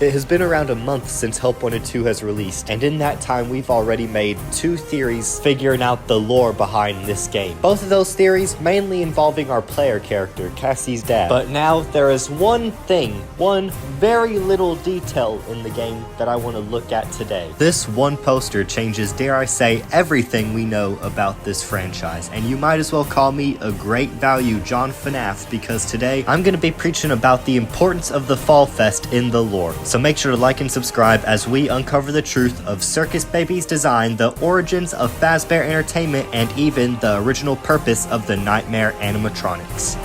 It has been around a month since Help Wanted 2 has released, and in that time we've already made 2 theories figuring out the lore behind this game. Both of those theories mainly involving our player character, Cassie's dad. But now there is one very little detail in the game that I want to look at today. This one poster changes, dare I say, everything we know about this franchise, and you might as well call me a great value John Fnaf, because today I'm going to be preaching about the importance of the Fall Fest in the lore. So make sure to like and subscribe as we uncover the truth of Circus Baby's design, the origins of Fazbear Entertainment, and even the original purpose of the Nightmare animatronics.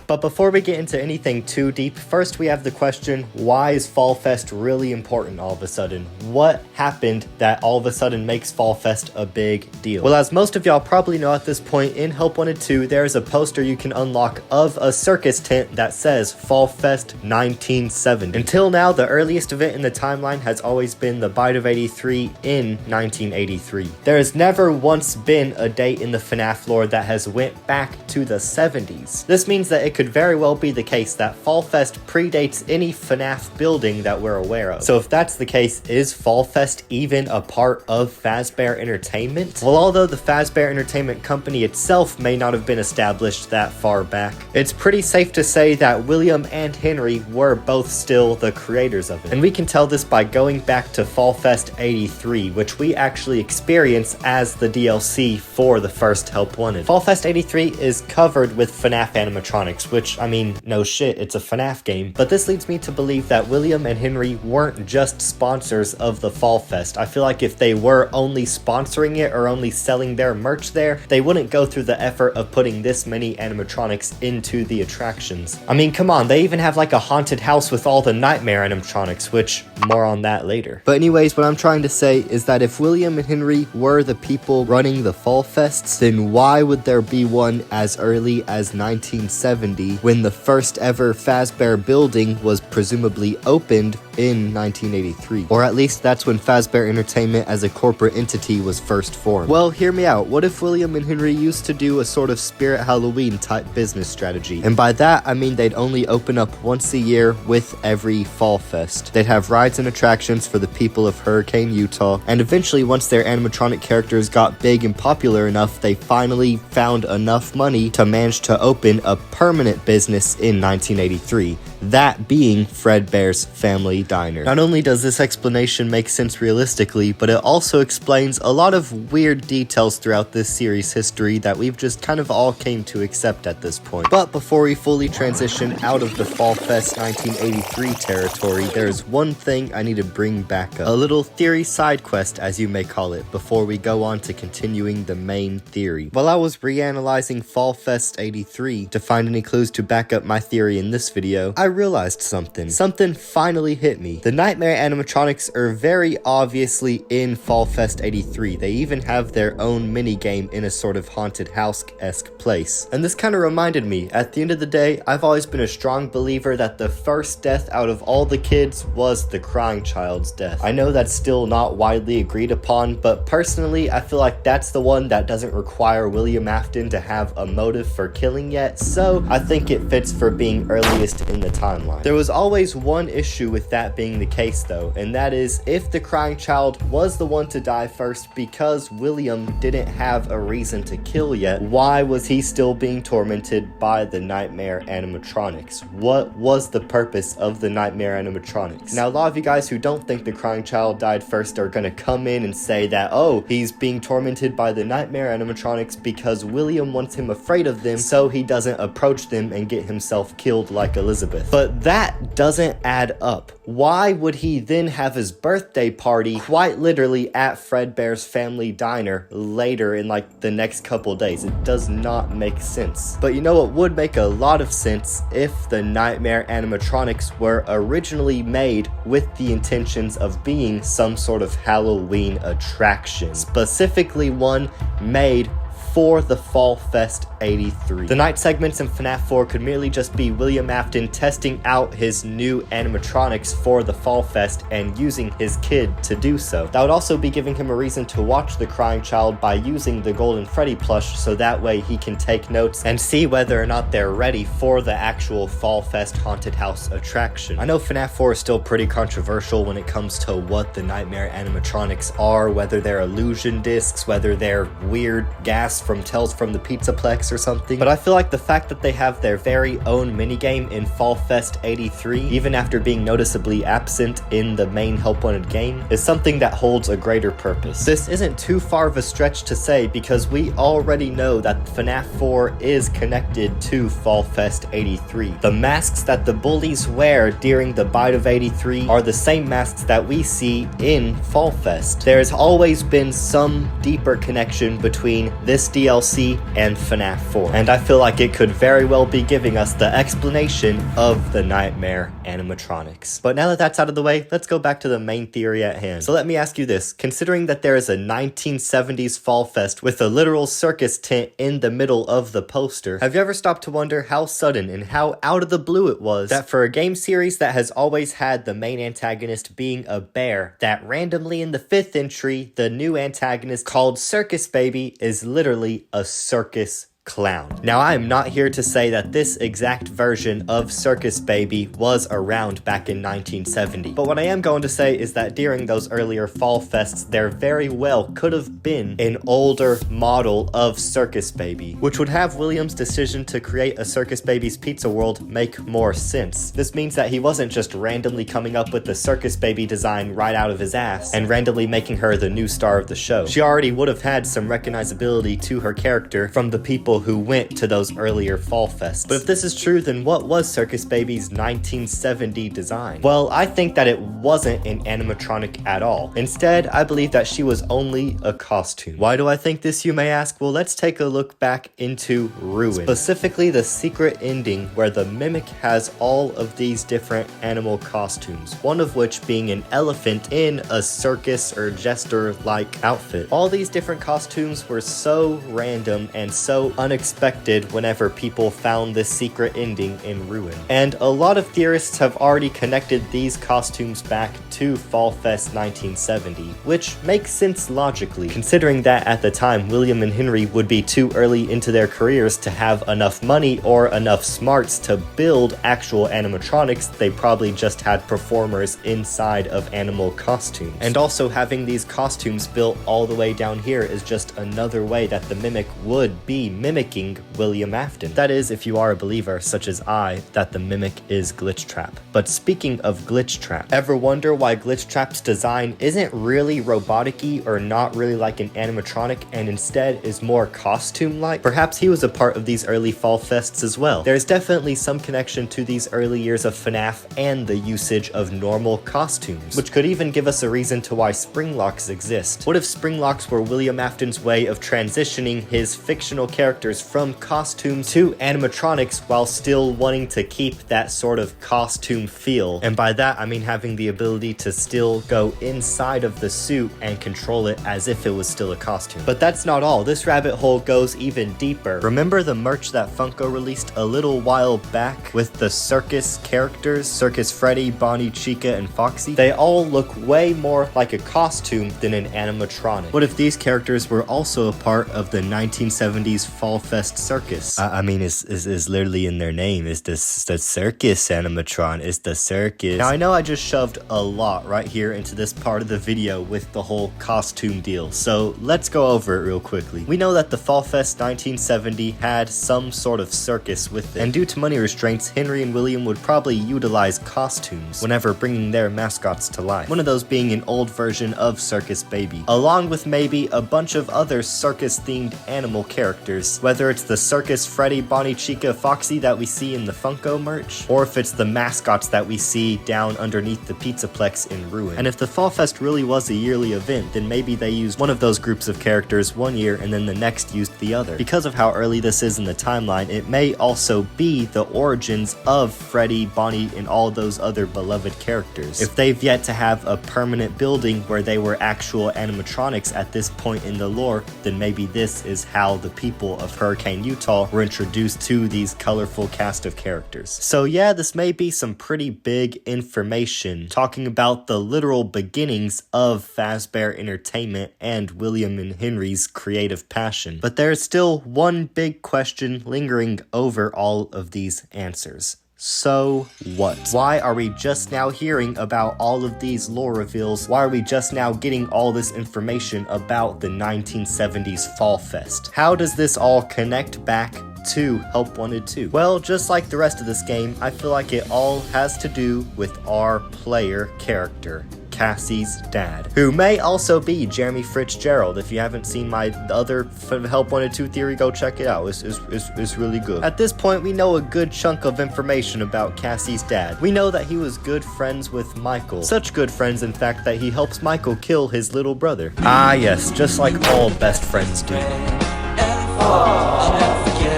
But before we get into anything too deep, first we have the question, why is Fall Fest really important all of a sudden? What happened that all of a sudden makes Fall Fest a big deal? Well, as most of y'all probably know at this point, in Help Wanted 2, there is a poster you can unlock of a circus tent that says Fall Fest 1970. Until now, the earliest event in the timeline has always been the Bite of 83 in 1983. There has never once been a date in the FNAF lore that has went back to the 70s. This means that it could very well be the case that Fall Fest predates any FNAF building that we're aware of. So if that's the case, is Fall Fest even a part of Fazbear Entertainment? Well, although the Fazbear Entertainment company itself may not have been established that far back, it's pretty safe to say that William and Henry were both still the creators of it. And we can tell this by going back to Fall Fest 83, which we actually experience as the DLC for the first Help Wanted. Fall Fest 83 is covered with FNAF animatronics, which, I mean, no shit, it's a FNAF game. But this leads me to believe that William and Henry weren't just sponsors of the Fall Fest. I feel like if they were only sponsoring it or only selling their merch there, they wouldn't go through the effort of putting this many animatronics into the attractions. I mean, come on, they even have like a haunted house with all the Nightmare animatronics, which, more on that later. But anyways, what I'm trying to say is that if William and Henry were the people running the Fall Fests, then why would there be one as early as 1970 when the first ever Fazbear building was presumably opened in 1983? Or at least that's when Fazbear Entertainment as a corporate entity was first formed. Well, hear me out. What if William and Henry used to do a sort of Spirit Halloween type business strategy? And by that, I mean they'd only open up once a year with every Fall Fest. They'd have rides and attractions for the people of Hurricane, Utah, and eventually once their animatronic characters got big and popular enough, they finally found enough money to manage to open a permanent business in 1983, that being Fredbear's Family Diner. Not only does this explanation make sense realistically, but it also explains a lot of weird details throughout this series' history that we've just kind of all came to accept at this point. But before we fully transition out of the Fall Fest 1983 territory, there's one thing I need to bring back up. A little theory side quest, as you may call it, before we go on to continuing the main theory. While I was reanalyzing Fall Fest 83 to find any clues to back up my theory in this video, I realized something. Something finally hit me. The Nightmare animatronics are very obviously in Fall Fest 83. They even have their own minigame in a sort of haunted house-esque place. And this kind of reminded me, at the end of the day, I've always been a strong believer that the first death out of all the kids was the crying child's death. I know that's still not widely agreed upon, but personally, I feel like that's the one that doesn't require William Afton to have a motive for killing yet, so I think it fits for being earliest in the timeline. There was always one issue with that being the case though, and that is if the crying child was the one to die first because William didn't have a reason to kill yet, why was he still being tormented by the Nightmare animatronics? What was the purpose of the Nightmare animatronics? Now, a lot of you guys who don't think the crying child died first are gonna come in and say that, oh, he's being tormented by the Nightmare animatronics because William wants him afraid of them so he doesn't approach them and get himself killed like Elizabeth. But that doesn't add up. Why would he then have his birthday party quite literally at Fredbear's Family Diner later in like the next couple days? It does not make sense. But you know what would make a lot of sense if the Nightmare animatronics were originally made with the intentions of being some sort of Halloween attraction. Specifically one made for the Fall Fest 83. The night segments in FNAF 4 could merely just be William Afton testing out his new animatronics for the Fall Fest and using his kid to do so. That would also be giving him a reason to watch the crying child by using the Golden Freddy plush, so that way he can take notes and see whether or not they're ready for the actual Fall Fest haunted house attraction. I know FNAF 4 is still pretty controversial when it comes to what the Nightmare animatronics are, whether they're illusion discs, whether they're weird gas from Tales from the Pizzaplex or something, but I feel like the fact that they have their very own minigame in Fall Fest 83, even after being noticeably absent in the main Help Wanted game, is something that holds a greater purpose. This isn't too far of a stretch to say because we already know that FNAF 4 is connected to Fall Fest 83. The masks that the bullies wear during the Bite of 83 are the same masks that we see in Fall Fest. There's always been some deeper connection between this DLC and FNAF 4, and I feel like it could very well be giving us the explanation of the Nightmare animatronics. But now that that's out of the way, let's go back to the main theory at hand. So let me ask you this, considering that there is a 1970s Fall Fest with a literal circus tent in the middle of the poster, have you ever stopped to wonder how sudden and how out of the blue it was that for a game series that has always had the main antagonist being a bear, that randomly in the 5th entry, the new antagonist called Circus Baby is literally a circus clown. Now, I am not here to say that this exact version of Circus Baby was around back in 1970, but what I am going to say is that during those earlier Fall Fests, there very well could have been an older model of Circus Baby, which would have William's decision to create a Circus Baby's Pizza World make more sense. This means that he wasn't just randomly coming up with the Circus Baby design right out of his ass and randomly making her the new star of the show. She already would have had some recognizability to her character from the people who went to those earlier Fall Fests. But if this is true, then what was Circus Baby's 1970 design? Well, I think that it wasn't an animatronic at all. Instead, I believe that she was only a costume. Why do I think this, you may ask? Well, let's take a look back into Ruin. Specifically, the secret ending where the Mimic has all of these different animal costumes, one of which being an elephant in a circus or jester-like outfit. All these different costumes were so random and so unexpected whenever people found this secret ending in Ruin. And a lot of theorists have already connected these costumes back to Fall Fest 1970, which makes sense logically, considering that at the time William and Henry would be too early into their careers to have enough money or enough smarts to build actual animatronics. They probably just had performers inside of animal costumes. And also having these costumes built all the way down here is just another way that the Mimic would be mimicking William Afton. That is, if you are a believer, such as I, that the Mimic is Glitchtrap. But speaking of Glitchtrap, ever wonder why Glitchtrap's design isn't really robotic-y or not really like an animatronic and instead is more costume-like? Perhaps he was a part of these early Fall Fests as well. There's definitely some connection to these early years of FNAF and the usage of normal costumes, which could even give us a reason to why Springlocks exist. What if Springlocks were William Afton's way of transitioning his fictional characters from costumes to animatronics while still wanting to keep that sort of costume feel? And by that, I mean having the ability to still go inside of the suit and control it as if it was still a costume. But that's not all. This rabbit hole goes even deeper. Remember the merch that Funko released a little while back with the circus characters? Circus Freddy, Bonnie, Chica, and Foxy? They all look way more like a costume than an animatronic. What if these characters were also a part of the 1970s Fall Fest circus? I mean, is literally in their name. Is this the circus animatron? Is the circus. Now, I know I just shoved a lot right here into this part of the video with the whole costume deal, so let's go over it real quickly. We know that the Fall Fest 1970 had some sort of circus with it, and due to money restraints, Henry and William would probably utilize costumes whenever bringing their mascots to life. One of those being an old version of Circus Baby, along with maybe a bunch of other circus-themed animal characters, whether it's the Circus Freddy, Bonnie, Chica, Foxy that we see in the Funko merch, or if it's the mascots that we see down underneath the Pizzaplex in Ruin. And if the Fall Fest really was a yearly event, then maybe they used one of those groups of characters one year and then the next used the other. Because of how early this is in the timeline, it may also be the origins of Freddy, Bonnie, and all those other beloved characters. If they've yet to have a permanent building where they were actual animatronics at this point in the lore, then maybe this is how the people of Hurricane Utah were introduced to these colorful cast of characters. So yeah, this may be some pretty big information, talking about the literal beginnings of Fazbear Entertainment and William and Henry's creative passion. But there's still one big question lingering over all of these answers. So what? Why are we just now hearing about all of these lore reveals? Why are we just now getting all this information about the 1970s Fall Fest? How does this all connect back to Help Wanted 2? Well, just like the rest of this game, I feel like it all has to do with our player character, Cassie's dad, who may also be Jeremy Fitzgerald. If you haven't seen my other Help Wanted 2 theory, go check it out. It's really good. At this point, we know a good chunk of information about Cassie's dad. We know that he was good friends with Michael. Such good friends, in fact, that he helps Michael kill his little brother. Ah yes, just like all best friends do.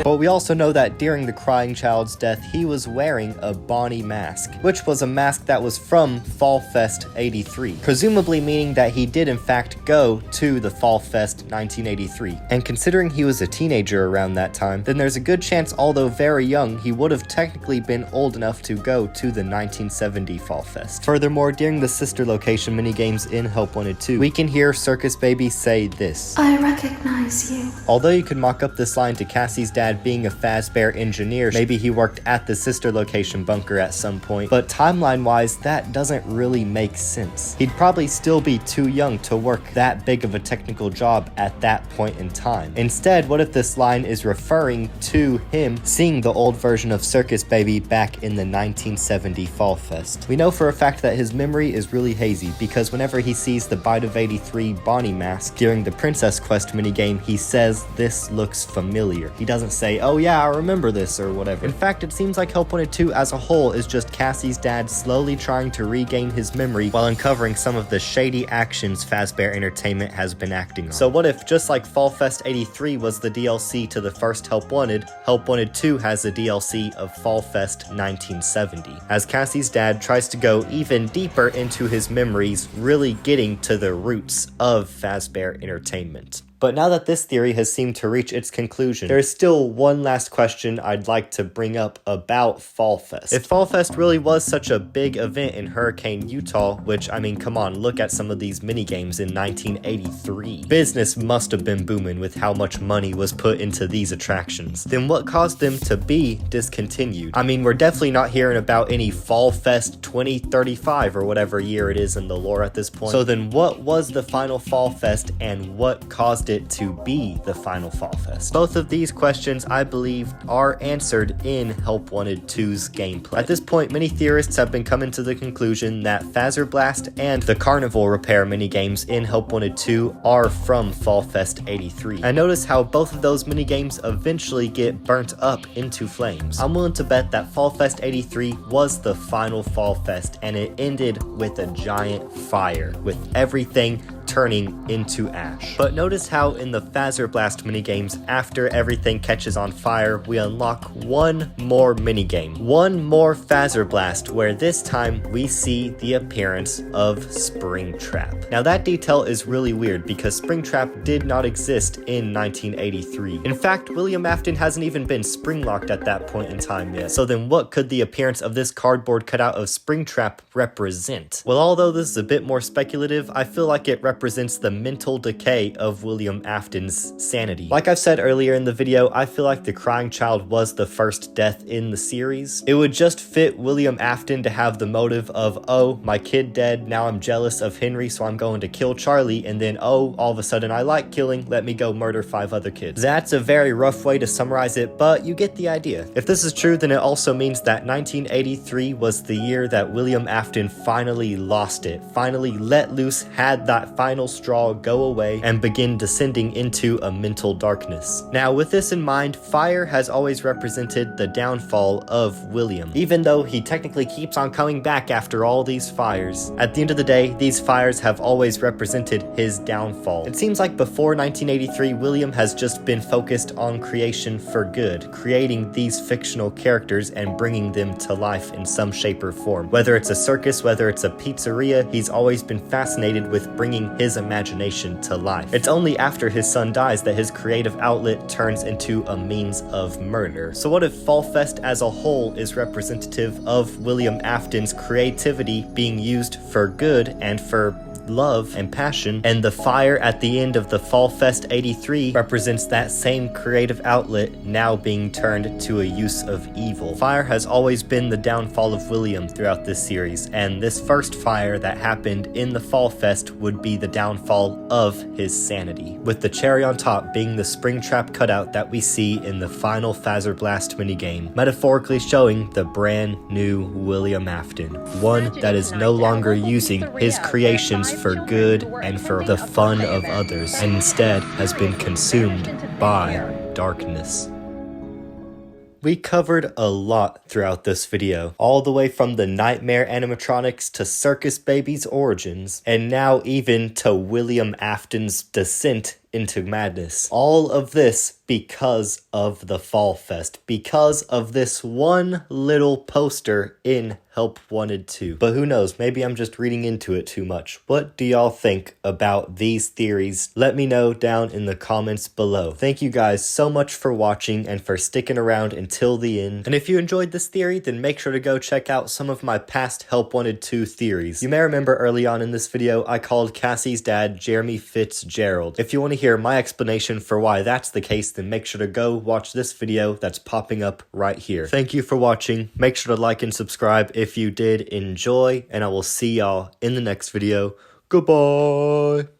But we also know that during the crying child's death, he was wearing a Bonnie mask, which was a mask that was from Fall Fest 83, presumably meaning that he did in fact go to the Fall Fest 1983. And considering he was a teenager around that time, then there's a good chance, although very young, he would have technically been old enough to go to the 1970 Fall Fest. Furthermore, during the sister location minigames in Help Wanted 2, we can hear Circus Baby say this: "I recognize you." Although you could mock up this line to Cassie's dad being a Fazbear engineer, maybe he worked at the sister location bunker at some point, but timeline-wise, that doesn't really make sense. He'd probably still be too young to work that big of a technical job at that point in time. Instead, what if this line is referring to him seeing the old version of Circus Baby back in the 1970 Fall Fest? We know for a fact that his memory is really hazy, because whenever he sees the Bite of 83 Bonnie mask during the Princess Quest minigame, he says, "This looks familiar." He doesn't say, "Oh yeah, I remember this," or whatever. In fact, it seems like Help Wanted 2 as a whole is just Cassie's dad slowly trying to regain his memory while uncovering some of the shady actions Fazbear Entertainment has been acting on. So what if, just like Fall Fest 83 was the DLC to the first Help Wanted 2 has the DLC of Fall Fest 1970, as Cassie's dad tries to go even deeper into his memories, really getting to the roots of Fazbear Entertainment. But now that this theory has seemed to reach its conclusion, there is still one last question I'd like to bring up about Fall Fest. If Fall Fest really was such a big event in Hurricane Utah, which, I mean, come on, look at some of these minigames in 1983. Business must have been booming with how much money was put into these attractions. Then what caused them to be discontinued? I mean, we're definitely not hearing about any Fall Fest 2035 or whatever year it is in the lore at this point. So then what was the final Fall Fest, and what caused it to be the final Fall Fest? Both of these questions, I believe, are answered in Help Wanted 2's gameplay. At this point, many theorists have been coming to the conclusion that Phaser Blast and the Carnival Repair minigames in Help Wanted 2 are from Fall Fest 83. And notice how both of those minigames eventually get burnt up into flames. I'm willing to bet that Fall Fest 83 was the final Fall Fest, and it ended with a giant fire, with everything turning into ash. But notice how in the Phaser Blast minigames, after everything catches on fire, we unlock one more minigame, one more Phaser Blast, where this time we see the appearance of Springtrap. Now that detail is really weird because Springtrap did not exist in 1983. In fact, William Afton hasn't even been spring-locked at that point in time yet. So then what could the appearance of this cardboard cutout of Springtrap represent? Well, although this is a bit more speculative, I feel like it represents the mental decay of William Afton's sanity. Like I've said earlier in the video, I feel like the crying child was the first death in the series. It would just fit William Afton to have the motive of, oh, my kid dead, now I'm jealous of Henry, so I'm going to kill Charlie, and then, oh, all of a sudden I like killing, let me go murder 5 other kids. That's a very rough way to summarize it, but you get the idea. If this is true, then it also means that 1983 was the year that William Afton finally lost it, finally let loose, had that final straw go away, and begin descending into a mental darkness. Now, with this in mind, fire has always represented the downfall of William. Even though he technically keeps on coming back after all these fires, at the end of the day, these fires have always represented his downfall. It seems like before 1983, William has just been focused on creation for good, creating these fictional characters and bringing them to life in some shape or form. Whether it's a circus, whether it's a pizzeria, he's always been fascinated with bringing his imagination to life. It's only after his son dies that his creative outlet turns into a means of murder. So what if Fall Fest as a whole is representative of William Afton's creativity being used for good and for love and passion, and the fire at the end of the Fall Fest 83 represents that same creative outlet now being turned to a use of evil. Fire has always been the downfall of William throughout this series, and this first fire that happened in the Fall Fest would be the downfall of his sanity, with the cherry on top being the Springtrap cutout that we see in the final Phaser Blast minigame, metaphorically showing the brand new William Afton, one that is no longer using his creations for good and for the fun of others, and instead has been consumed by darkness. We covered a lot throughout this video, all the way from the nightmare animatronics to Circus Baby's origins, and now even to William Afton's descent into madness. All of this because of the Fall Fest, because of this one little poster in Help Wanted 2. But who knows, maybe I'm just reading into it too much. What do y'all think about these theories? Let me know down in the comments below. Thank you guys so much for watching and for sticking around until the end. And if you enjoyed this theory, then make sure to go check out some of my past Help Wanted 2 theories. You may remember early on in this video, I called Cassie's dad Jeremy Fitzgerald. If you want to hear my explanation for why that's the case, then make sure to go watch this video that's popping up right here. Thank you for watching. Make sure to like and subscribe if you did enjoy, and I will see y'all in the next video. Goodbye!